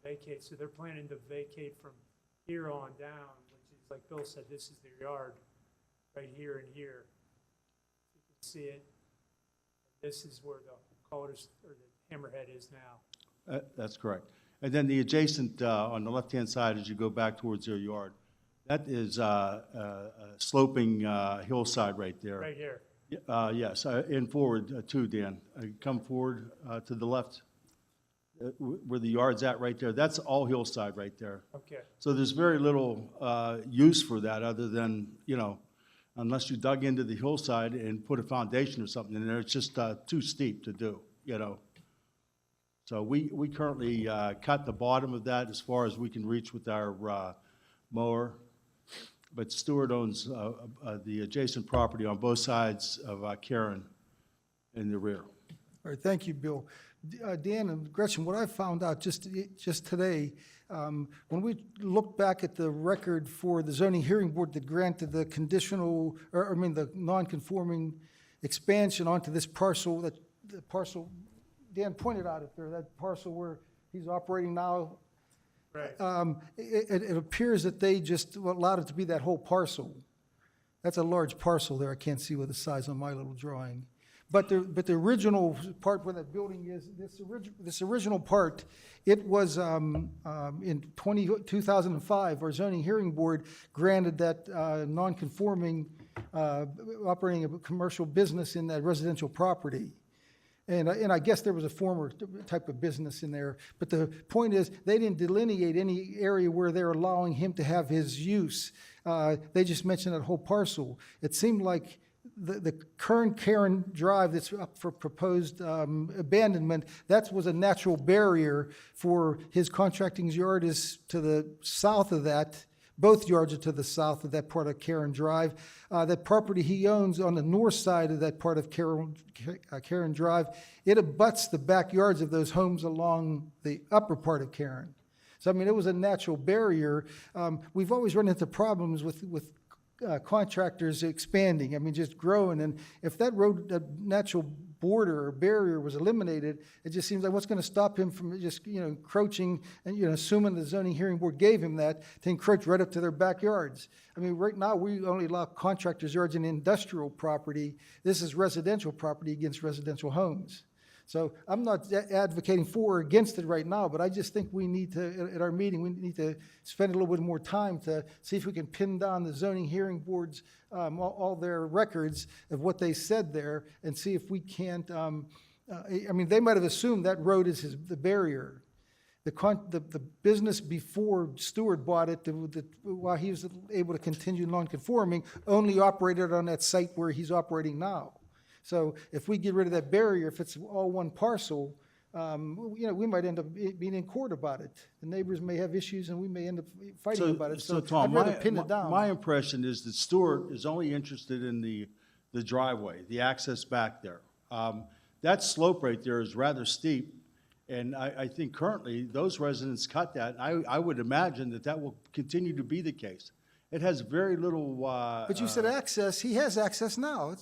vacate, so they're planning to vacate from here on down, which is, like Bill said, this is their yard, right here and here. You can see it. This is where the colors, or the hammerhead is now. That's correct. And then the adjacent, on the left-hand side, as you go back towards their yard, that is a sloping hillside right there. Right here. Yes, and forward too, Dan. Come forward to the left, where the yard's at right there. That's all hillside right there. Okay. So there's very little use for that other than, unless you dug into the hillside and put a foundation or something in there, it's just too steep to do, So we currently cut the bottom of that as far as we can reach with our mower. But Stewart owns the adjacent property on both sides of Karen in the rear. All right, thank you, Bill. Dan and Gretchen, what I found out just today, when we look back at the record for the zoning hearing board that granted the conditional, the non-conforming expansion onto this parcel, the parcel, Dan pointed out it there, that parcel where he's operating now. Right. It appears that they just allowed it to be that whole parcel. That's a large parcel there. I can't see what the size on my little drawing. But the original part where that building is, this original part, it was in 2005, our zoning hearing board granted that non-conforming operating a commercial business in that residential property. And I guess there was a former type of business in there. But the point is, they didn't delineate any area where they're allowing him to have his use. They just mentioned that whole parcel. It seemed like the current Karen Drive that's up for proposed abandonment, that was a natural barrier for his contracting's yard is to the south of that. Both yards are to the south of that part of Karen Drive. That property he owns on the north side of that part of Karen Drive, it abuts the backyards of those homes along the upper part of Karen. So, it was a natural barrier. We've always run into problems with contractors expanding, just growing. And if that road, that natural border or barrier was eliminated, it just seems like what's going to stop him from just, encroaching and, assuming the zoning hearing board gave him that, to encroach right up to their backyards. Right now, we only allow contractors' yards in industrial property. This is residential property against residential homes. So I'm not advocating for or against it right now, but I just think we need to, at our meeting, we need to spend a little bit more time to see if we can pin down the zoning hearing boards, all their records of what they said there, and see if we can't, they might have assumed that road is the barrier. The business before Stewart bought it, while he was able to continue non-conforming, only operated on that site where he's operating now. So if we get rid of that barrier, if it's all one parcel, we might end up being in court about it. The neighbors may have issues, and we may end up fighting about it. So Tom, I'd rather pin it down. my impression is that Stewart is only interested in the driveway, the access back there. That slope right there is rather steep, and I think currently those residents cut that. I would imagine that will continue to be the case. It has very little. But you said access. He has access now.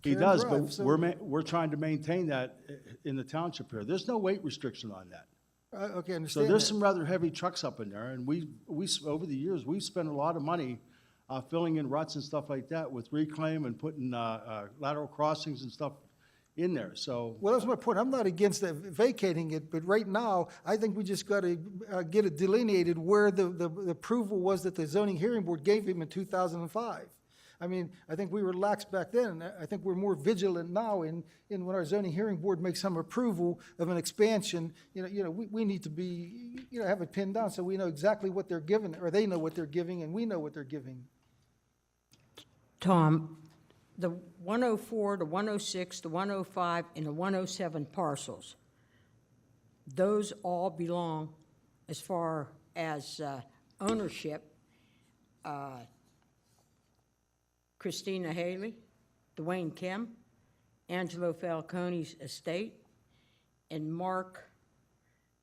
He does, Drive, but so. we're trying to maintain that in the township here. There's no weight restriction on that. Okay, I understand. So there's that. some rather heavy trucks up in there, and we over the years we've spent a lot of money filling in ruts and stuff like that with reclaim and putting lateral crossings and stuff in there. So well, that's my point. I'm not against vacating it, but right now I think we just got to get it delineated where the approval was that the zoning hearing board gave him in 2005. I think we were lax back then. I think we're more vigilant now in when our zoning hearing board makes some approval of an expansion. We need to be have it pinned down so we know exactly what they're giving, or they know what they're giving, and we know what they're giving. Tom, the 104, the 106, the 105, and the 107 parcels, those all belong, as far as ownership, Christina Haley, Dwayne Kim, Angelo Falcone's estate, and Mark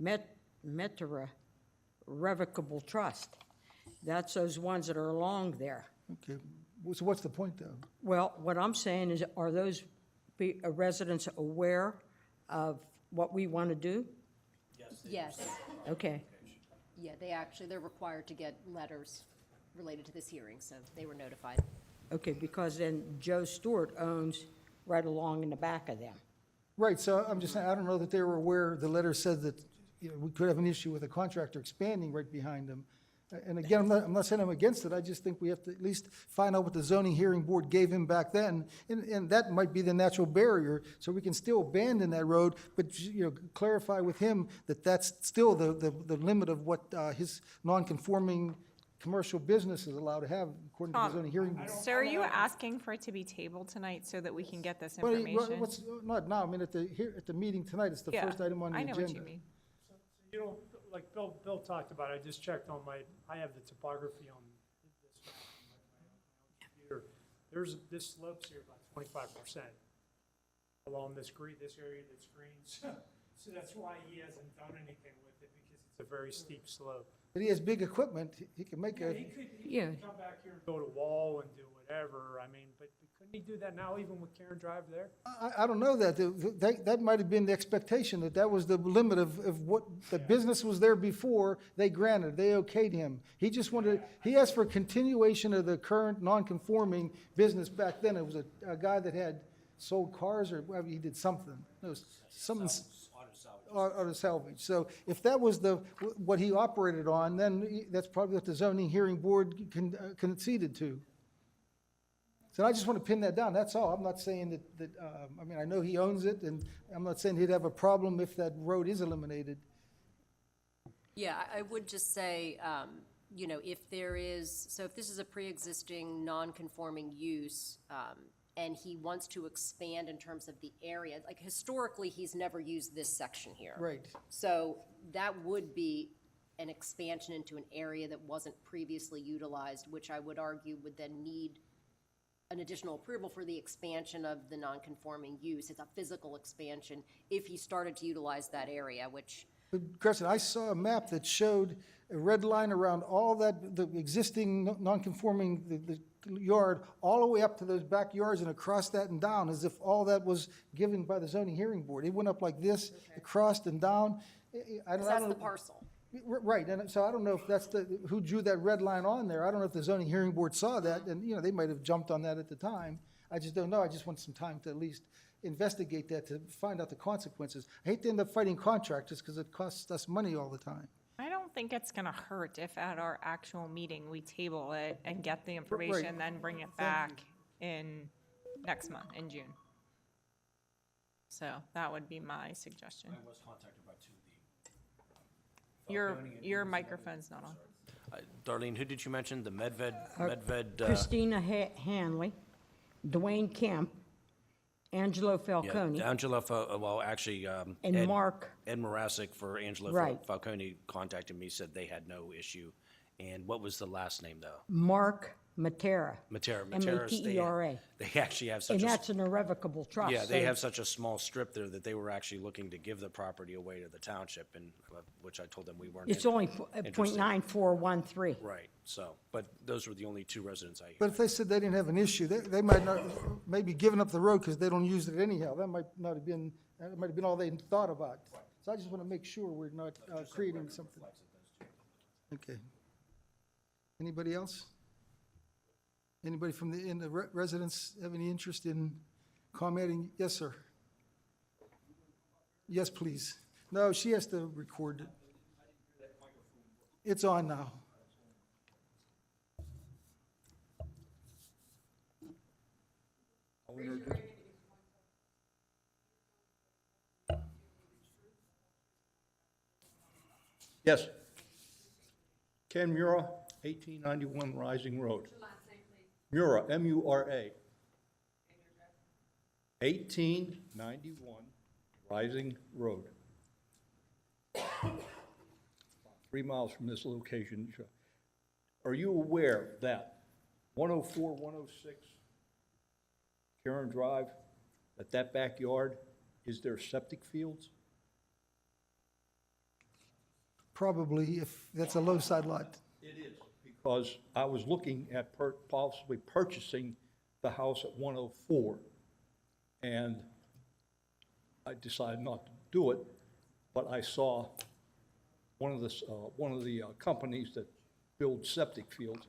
Metera Revocable Trust. That's those ones that are along there. Okay. So what's the point, though? Well, what I'm saying is, are those residents aware of what we want to do? Yes. Okay. Yeah, they're required to get letters related to this hearing, so they were notified. Okay, because then Joe Stewart owns right along in the back of them. Right, so I'm just saying, I don't know that they were aware, the letter said that, we could have an issue with a contractor expanding right behind them. And again, I'm not saying I'm against it, I just think we have to at least find out what the zoning hearing board gave him back then, and that might be the natural barrier, so we can still abandon that road, but, clarify with him that that's still the limit of what, his non-conforming commercial business is allowed to have according to the zoning hearing board. So are you asking for it to be tabled tonight so that we can get this Well, information? not now, I mean, at the meeting tonight, it's the Yeah, first item on the I agenda. know what you mean. You know, like Bill talked about, I just checked on I have the topography on this computer. This slopes here about 25% along this area that screens. So that's why he hasn't done anything with it, because it's a very steep slope. But he has big equipment, he can make Yeah, a, he could Yeah. come back here and build a wall and do whatever, I mean, but couldn't he do that now even with Karen Drive there? I don't know that might have been the expectation, that was the limit of what, the business was there before, they granted, they okayed him. He just wanted, he asked for a continuation of the current non-conforming business back then. It was a guy that had sold cars, or well, he did something. It was something. Auto salvage. So if that was what he operated on, then that's probably what the zoning hearing board conceded to. So I just want to pin that down, that's all. I'm not saying that, I mean, I know he owns it, and I'm not saying he'd have a problem if that road is eliminated. Yeah, I would just say, if this is a pre-existing non-conforming use, and he wants to expand in terms of the area, like historically, he's never used this section here. Right. So that would be an expansion into an area that wasn't previously utilized, which I would argue would then need an additional approval for the expansion of the non-conforming use. It's a physical expansion if he started to utilize that area, which, But Crescent, I saw a map that showed a red line around all that, the existing non-conforming, the yard, all the way up to those backyards and across that and down, as if all that was given by the zoning hearing board. It went up like this, it crossed and down. that's the parcel. Right, and so I don't know if that's who drew that red line on there. I don't know if the zoning hearing board saw that, and, they might have jumped on that at the time. I just don't know. I just want some time to at least investigate that, to find out the consequences. I hate to end up fighting contractors because it costs us money all the time. I don't think it's gonna hurt if at our actual meeting, we table it and get the information, then bring it back in next month, in June. So that would be my suggestion. I was contacted by two of the. Your microphone's not on. Darlene, who did you mention? The Medved, Christina Hanley, Dwayne Kemp, Angelo Falcone. yeah, Angela, well, actually, And Ed- Mark. Ed Morasic for Angela Right. Falcone contacted me, said they had no issue. And what was the last name, though? Mark Matera. Matera. M-A-T-E-R-A. They actually have such And a. that's an irrevocable trust. Yeah, they so- have such a small strip there that they were actually looking to give the property away to the township, and, which I told them we weren't. It's only interested. .9413. Right, so, but those were the only two residents I. But if they said they didn't have an issue, they might not, maybe giving up the road because they don't use it anyhow. That might not have been, that might have been all they thought about. So I just want to make sure we're not creating something. Okay. Anybody else? Anybody from in the residents have any interest in commenting? Yes, sir. Yes, please. No, she has to record it. It's on now. Yes. Ken Mura, 1891 Rising Road. Mura, M-U-R-A. 1891 Rising Road. 3 miles from this location. Are you aware that 104, 106 Karen Drive, that backyard is their septic fields? Probably, if that's a low side lot. It is. Because I was looking at possibly purchasing the house at 104, and I decided not to do it, but I saw one of the companies that build septic fields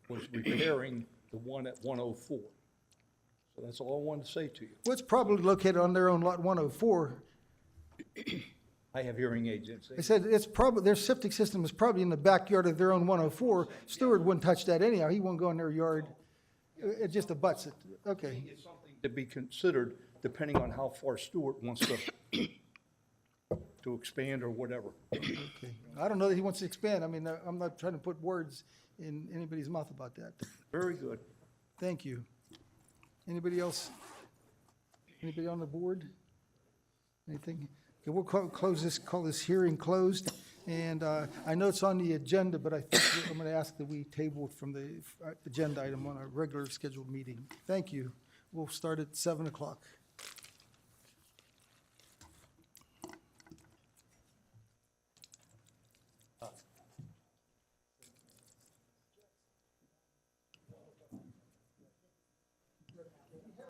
was repairing the one at 104. So that's all I wanted to say to you. Well, it's probably located on their own lot 104. I have hearing aids in. They said it's probably, their septic system is probably in the backyard of their own 104. Stewart wouldn't touch that anyhow. He won't go in their yard. It just abuts it. Okay. It's something to be considered depending on how far Stewart wants to expand or whatever. Okay. I don't know that he wants to expand. I mean, I'm not trying to put words in anybody's mouth about that. Very good. Thank you. Anybody else? Anybody on the board? Anything? Okay, we'll call this hearing closed. And I know it's on the agenda, but I think I'm going to ask that we table it from the agenda item on a regular scheduled meeting. Thank you. We'll start at 7 o'clock.